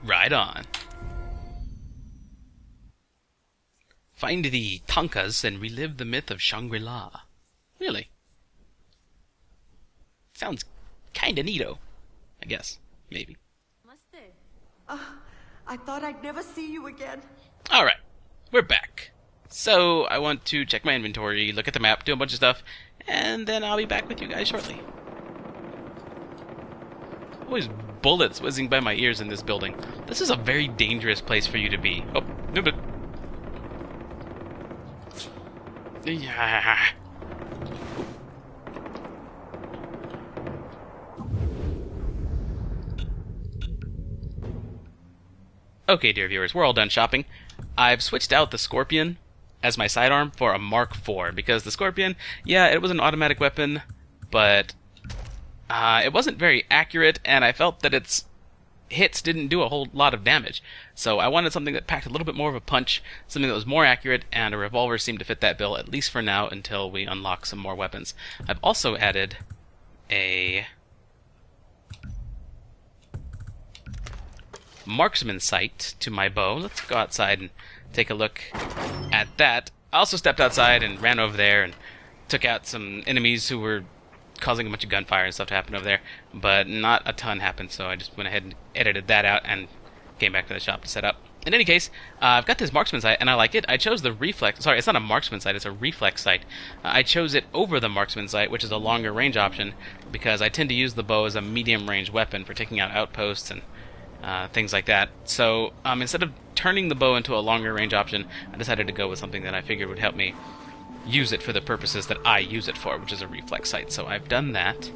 Right on. Find the Tonkas and relive the myth of Shangri-La. Really? Sounds kinda neato. I guess. Maybe. I thought I'd never see you again. Alright. We're back. So, I want to check my inventory, look at the map, do a bunch of stuff, and then I'll be back with you guys shortly. Always bullets whizzing by my ears in this building. This is a very dangerous place for you to be. Oh, no, but... Yeah. Okay, dear viewers, we're all done shopping. I've switched out the Scorpion as my sidearm for a Mark IV, because the Scorpion, yeah, it was an automatic weapon, but it wasn't very accurate, and I felt that its hits didn't do a whole lot of damage. So I wanted something that packed a little bit more of a punch, something that was more accurate, and a revolver seemed to fit that bill, at least for now, until we unlock some more weapons. I've also added a marksman sight to my bow. Let's go outside and take a look at that. I also stepped outside and ran over there and took out some enemies who were causing a bunch of gunfire and stuff to happen over there, but not a ton happened, so I just went ahead and edited that out and came back to the shop to set up. In any case, I've got this marksman sight, and I like it. I chose the reflex... Sorry, it's not a marksman sight, it's a reflex sight. I chose it over the marksman sight, which is a longer range option, because I tend to use the bow as a medium range weapon for taking out outposts and things like that. So instead of turning the bow into a longer range option, I decided to go with something that I figured would help me use it for the purposes that I use it for, which is a reflex sight. So I've done that.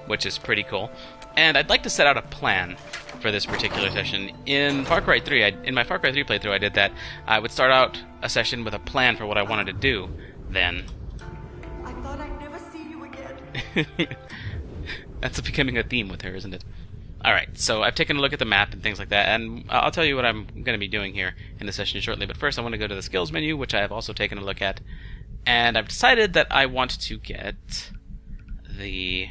Which is pretty cool. And I'd like to set out a plan for this particular session. In Far Cry 3, in my Far Cry 3 playthrough, I did that. I would start out a session with a plan for what I wanted to do. Then I thought I'd never see you again. that's becoming a theme with her, isn't it? Alright, so I've taken a look at the map and things like that, and I'll tell you what I'm going to be doing here in the session shortly. But first I want to go to the skills menu, which I have also taken a look at. And I've decided that I want to get the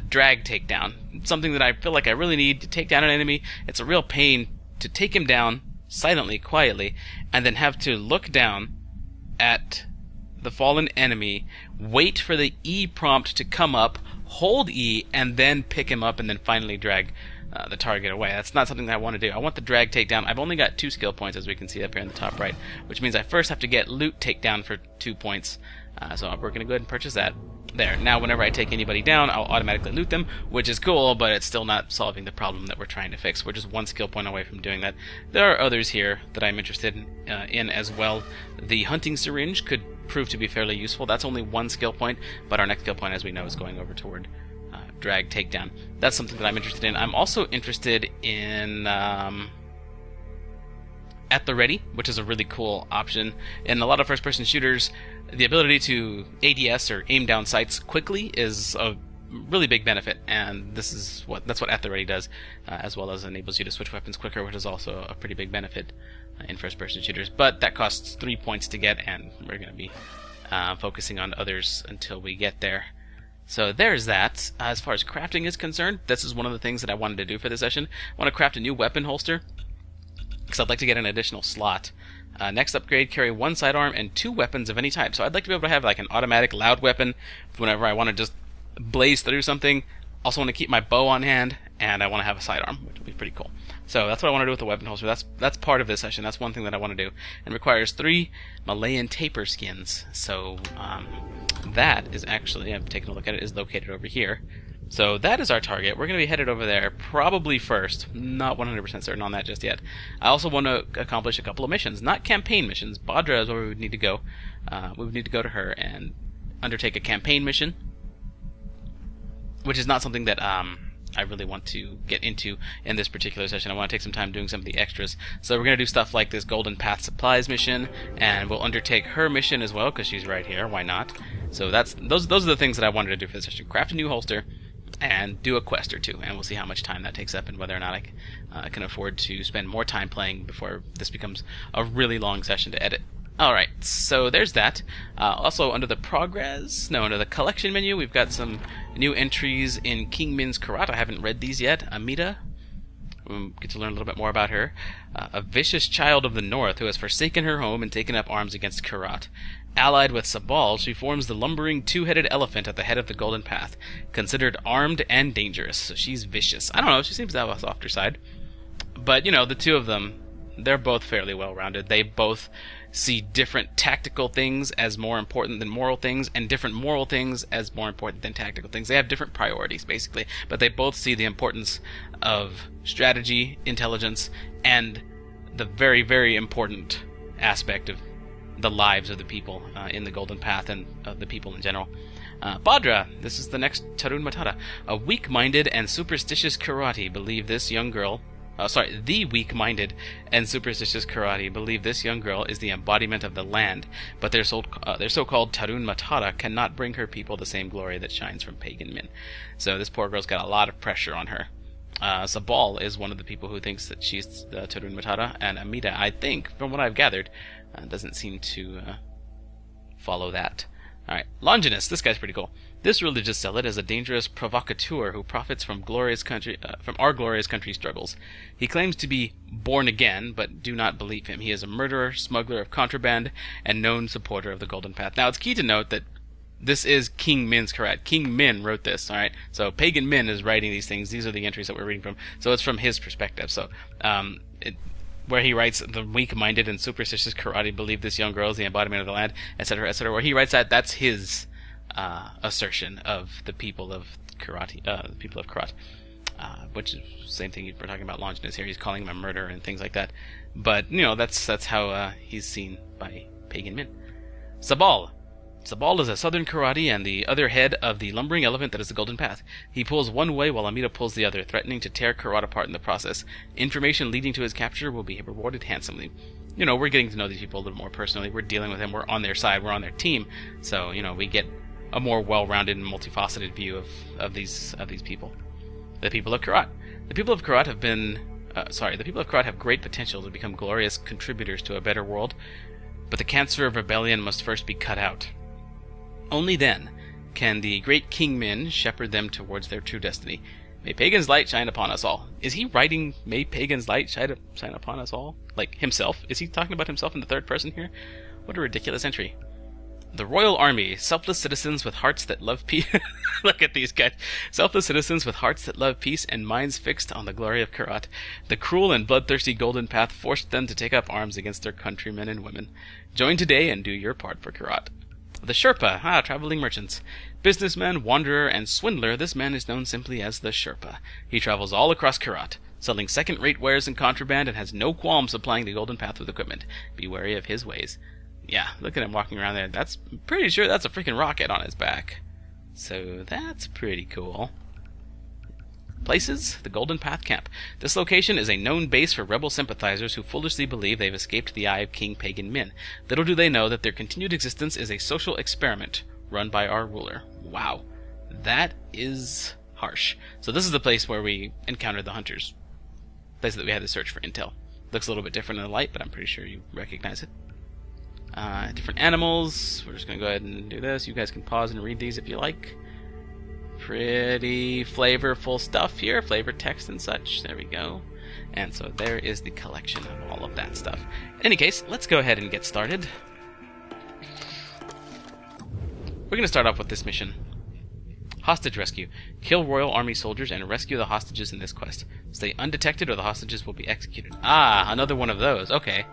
drag takedown. It's something that I feel like I really need to take down an enemy. It's a real pain to take him down silently, quietly, and then have to look down at the fallen enemy, wait for the E prompt to come up, hold E, and then pick him up, and then finally drag the target away. That's not something that I want to do. I want the drag takedown. I've only got 2 skill points, as we can see up here in the top right, which means I first have to get loot takedown for 2 points. So we're going to go ahead and purchase that. There. Now whenever I take anybody down, I'll automatically loot them, which is cool, but it's still not solving the problem that we're trying to fix. We're just 1 skill point away from doing that. There are others here that I'm interested in as well. The hunting syringe could prove to be fairly useful. That's only 1 skill point, but our next skill point, as we know, is going over toward drag takedown. That's something that I'm interested in. I'm also interested in At the Ready, which is a really cool option. In a lot of first-person shooters, the ability to ADS, or aim down sights, quickly is a really big benefit, and that's what At the Ready does, as well as enables you to switch weapons quicker, which is also a pretty big benefit in first-person shooters. But that costs 3 points to get, and we're going to be focusing on others until we get there. So there's that. As far as crafting is concerned, this is one of the things that I wanted to do for this session. I want to craft a new weapon holster, because I'd like to get an additional slot. Next upgrade, carry 1 sidearm and 2 weapons of any type. So I'd like to be able to have like an automatic loud weapon whenever I want to just blaze through something. Also want to keep my bow on hand, and I want to have a sidearm, which would be pretty cool. So that's what I want to do with the weapon holster. That's part of this session. That's one thing that I want to do. And requires 3 Malayan tapir skins. So that is actually, I've taken a look at it, is located over here. So that is our target. We're going to be headed over there probably first. Not 100% certain on that just yet. I also want to accomplish a couple of missions. Not campaign missions. Badra is where we would need to go. We would need to go to her and undertake a campaign mission, which is not something that I really want to get into in this particular session. I want to take some time doing some of the extras. So we're going to do stuff like this Golden Path Supplies mission, and we'll undertake her mission as well, because she's right here. Why not? So those are the things that I wanted to do for this session. Craft a new holster, and do a quest or 2, and we'll see how much time that takes up and whether or not I can afford to spend more time playing before this becomes a really long session to edit. Alright, so there's that. Also, under the under the collection menu, we've got some new entries in King Min's Karat. I haven't read these yet. Amida. We get to learn a little bit more about her. A vicious child of the north who has forsaken her home and taken up arms against Karat. Allied with Sabal, she forms the lumbering two-headed elephant at the head of the Golden Path, considered armed and dangerous, so she's vicious. I don't know, she seems to have a softer side. But, the two of them, they're both fairly well-rounded. They both see different tactical things as more important than moral things, and different moral things as more important than tactical things. They have different priorities, basically, but they both see the importance of strategy, intelligence, and the very, very important aspect of the lives of the people in the Golden Path and of the people in general. Bhadra, this is the next Tarun Matata. A weak-minded and superstitious Karate believe this young girl... the weak-minded and superstitious Karate believe this young girl is the embodiment of the land, but their so-called Tarun Matata cannot bring her people the same glory that shines from pagan Min. So this poor girl's got a lot of pressure on her. Sabal is one of the people who thinks that she's the Tarun Matata, and Amida, I think, from what I've gathered, doesn't seem to follow that. Alright, Longinus, this guy's pretty cool. This religious zealot is a dangerous provocateur who profits from our glorious country's struggles. He claims to be born again, but do not believe him. He is a murderer, smuggler of contraband, and known supporter of the Golden Path. Now, it's key to note that this is King Min's Karat. King Min wrote this, alright? So Pagan Min is writing these things. These are the entries that we're reading from. So it's from his perspective. So, where he writes, the weak-minded and superstitious Karate believe this young girl is the embodiment of the land, etc., etc. Where he writes that's his assertion of the people of Karate, which is the same thing we're talking about Longinus here. He's calling him a murderer and things like that. But, that's how he's seen by Pagan Min. Sabal. Sabal is a southern Karate and the other head of the lumbering elephant that is the Golden Path. He pulls one way while Amida pulls the other, threatening to tear Karat apart in the process. Information leading to his capture will be rewarded handsomely. We're getting to know these people a little more personally. We're dealing with them. We're on their side. We're on their team. So, we get a more well-rounded and multifaceted view of these people. The people of Karat. The people of Karat have great potential to become glorious contributors to a better world, but the cancer of rebellion must first be cut out. Only then can the great King Min shepherd them towards their true destiny. May Pagan's light shine upon us all. Is he writing, may Pagan's light shine upon us all? Like himself? Is he talking about himself in the third person here? What a ridiculous entry. The Royal Army, selfless citizens with hearts that love peace. Look at these guys. Selfless citizens with hearts that love peace and minds fixed on the glory of Karat. The cruel and bloodthirsty Golden Path forced them to take up arms against their countrymen and women. Join today and do your part for Karat. The Sherpa, traveling merchants. Businessman, wanderer, and swindler, this man is known simply as the Sherpa. He travels all across Karat, selling second-rate wares and contraband, and has no qualms supplying the Golden Path with equipment. Be wary of his ways. Yeah, look at him walking around there. I'm pretty sure that's a freaking rocket on his back. So that's pretty cool. Places, the Golden Path Camp. This location is a known base for rebel sympathizers who foolishly believe they've escaped the eye of King Pagan Min. Little do they know that their continued existence is a social experiment run by our ruler. Wow. That is harsh. So this is the place where we encountered the hunters. Place that we had to search for intel. Looks a little bit different in the light, but I'm pretty sure you recognize it. Different animals. We're just going to go ahead and do this. You guys can pause and read these if you like. Pretty flavorful stuff here, flavor text and such. There we go. And so there is the collection of all of that stuff. In any case, let's go ahead and get started. We're going to start off with this mission. Hostage rescue. Kill Royal Army soldiers and rescue the hostages in this quest. Stay undetected or the hostages will be executed. Ah, another one of those. Okay.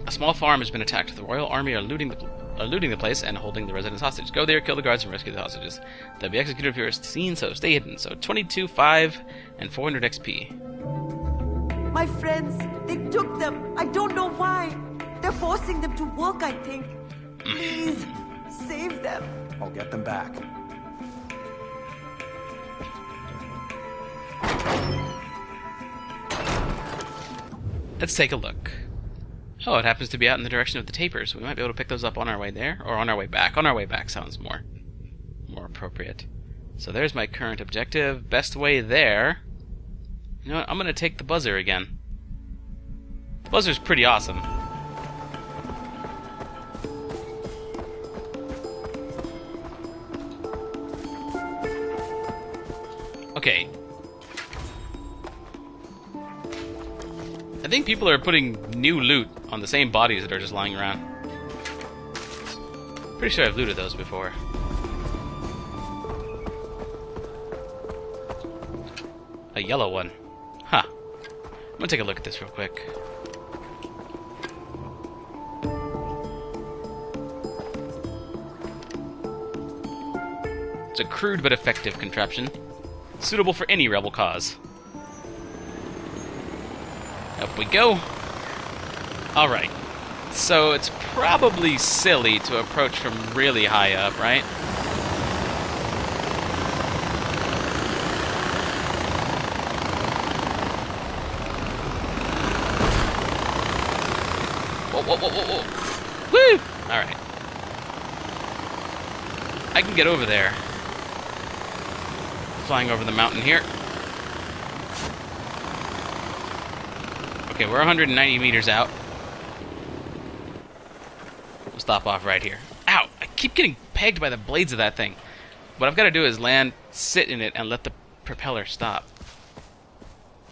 A small farm has been attacked. The Royal Army are looting the place and holding the residents hostage. Go there, kill the guards, and rescue the hostages. They'll be executed if you're seen, so stay hidden. So 22, 5, and 400 XP. My friends, they took them. I don't know why. They're forcing them to work, I think. Please, save them. I'll get them back. Let's take a look. Oh, it happens to be out in the direction of the tapers. We might be able to pick those up on our way there, or on our way back. On our way back sounds more appropriate. So there's my current objective. Best way there. You know what? I'm going to take the buzzer again. Buzzer's pretty awesome. Okay. I think people are putting new loot on the same bodies that are just lying around. Pretty sure I've looted those before. A yellow one. Huh. I'm gonna take a look at this real quick. It's a crude but effective contraption, suitable for any rebel cause. Up we go. Alright. So it's probably silly to approach from really high up, right? Whoa, whoa, whoa, whoa, whoa. Woo! Alright. I can get over there. Flying over the mountain here. Okay, we're 190 meters out. We'll stop off right here. Ow! I keep getting pegged by the blades of that thing. What I've got to do is land, sit in it, and let the propeller stop.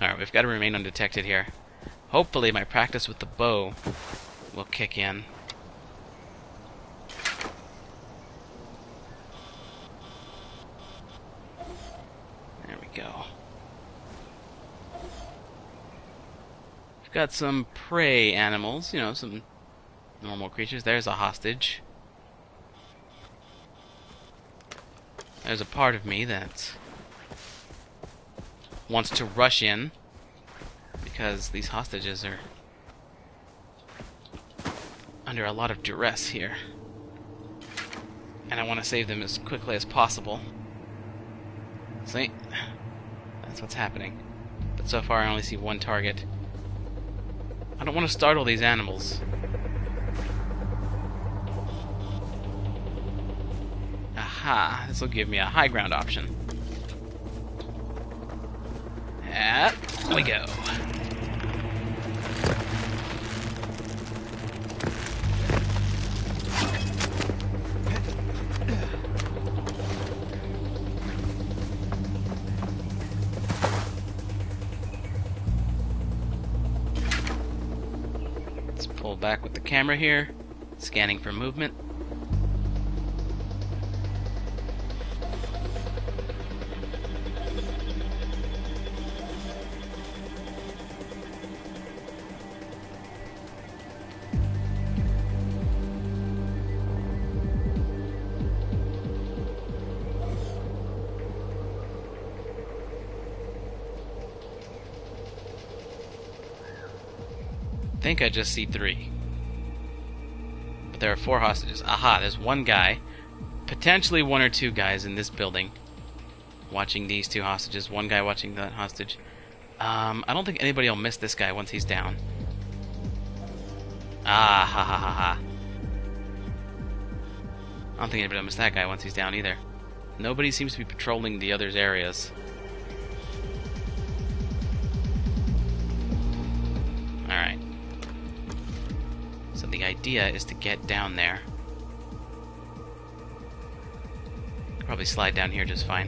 Alright, we've got to remain undetected here. Hopefully my practice with the bow will kick in. There we go. We've got some prey animals, you know, some normal creatures. There's a hostage. There's a part of me that wants to rush in because these hostages are under a lot of duress here. And I want to save them as quickly as possible. See? That's what's happening. But so far I only see one target. I don't want to startle these animals. Aha! This will give me a high ground option. There we go. Pull back with the camera here, scanning for movement. I think I just see 3. But there are 4 hostages. Aha, there's one guy, potentially 1 or 2 guys in this building watching these 2 hostages, 1 guy watching that hostage. I don't think anybody will miss this guy once he's down. Ah, ha ha ha ha. I don't think anybody will miss that guy once he's down either. Nobody seems to be patrolling the others' areas. Alright. So the idea is to get down there. Probably slide down here just fine.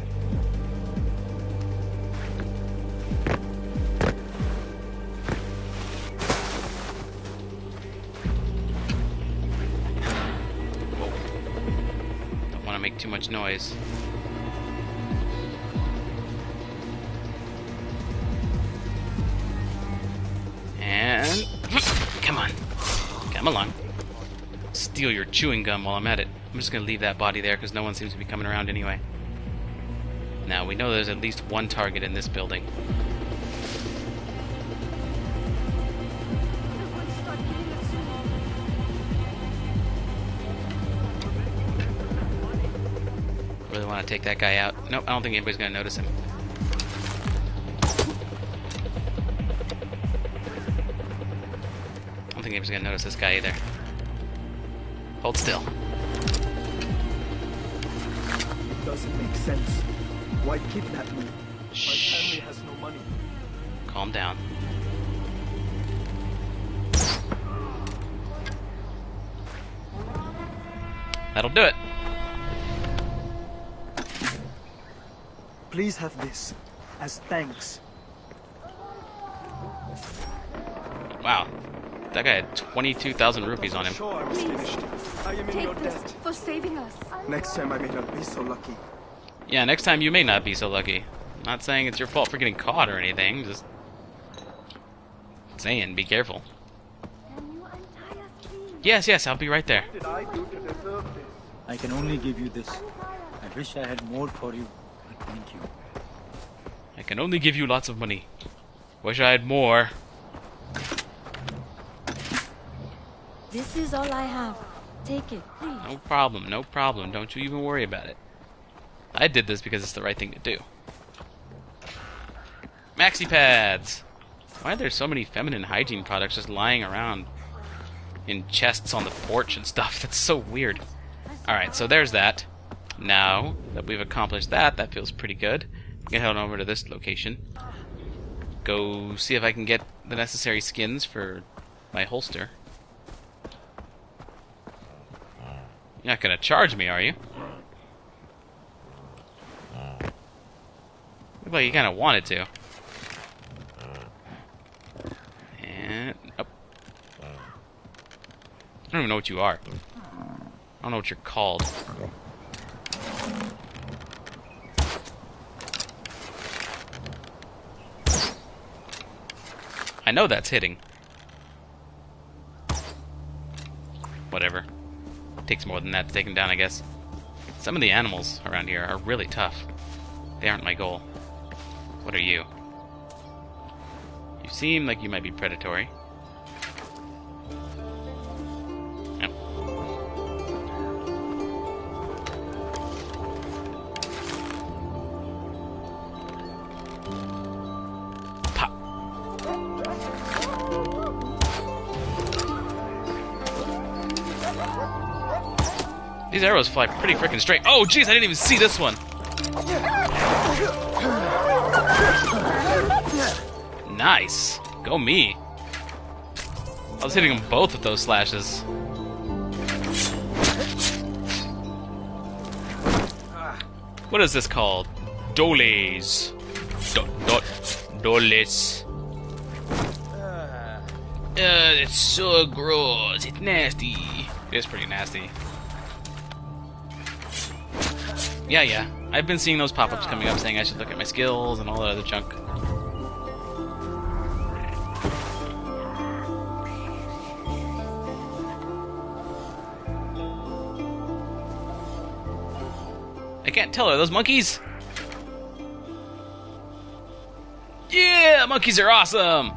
Whoa. Don't want to make too much noise. And come on. Come along. Steal your chewing gum while I'm at it. I'm just going to leave that body there because no one seems to be coming around anyway. Now, we know there's at least 1 target in this building. Really want to take that guy out. Nope, I don't think anybody's going to notice him. I don't think anybody's going to notice this guy either. Hold still. It doesn't make sense. Why kidnap me? Shh. My family has no money. Calm down. That'll do it. Please have this as thanks. Wow. That guy had 22,000 rupees on him. Sure, I'm finished. I am in your Take this debt. for saving us. Next time I may not be so lucky. Yeah, next time you may not be so lucky. Not saying it's your fault for getting caught or anything, just saying, be careful. Can you untie us, please? Yes, I'll be right there. What did I do to deserve this? I can only give you this. I wish I had more for you, but thank you. I can only give you lots of money. Wish I had more. This is all I have. Take it, please. No problem, no problem. Don't you even worry about it. I did this because it's the right thing to do. Maxi pads! Why are there so many feminine hygiene products just lying around in chests on the porch and stuff? That's so weird. Alright, so there's that. Now that we've accomplished that, that feels pretty good. I'm gonna head on over to this location. Go see if I can get the necessary skins for my holster. You're not gonna charge me, are you? Look like you kinda wanted to. And up. I don't even know what you are. I don't know what you're called. I know that's hitting. Whatever. Takes more than that to take him down, I guess. Some of the animals around here are really tough. They aren't my goal. What are you? You seem like you might be predatory. Yep. Pop. These arrows fly pretty freaking straight. Oh, jeez, I didn't even see this one. Nice. Go me. I was hitting them both with those slashes. What is this called? Doles. Doles. It's so gross. It's nasty. It is pretty nasty. Yeah. I've been seeing those pop-ups coming up saying I should look at my skills and all that other junk. I can't tell. Are those monkeys? Yeah, monkeys are awesome!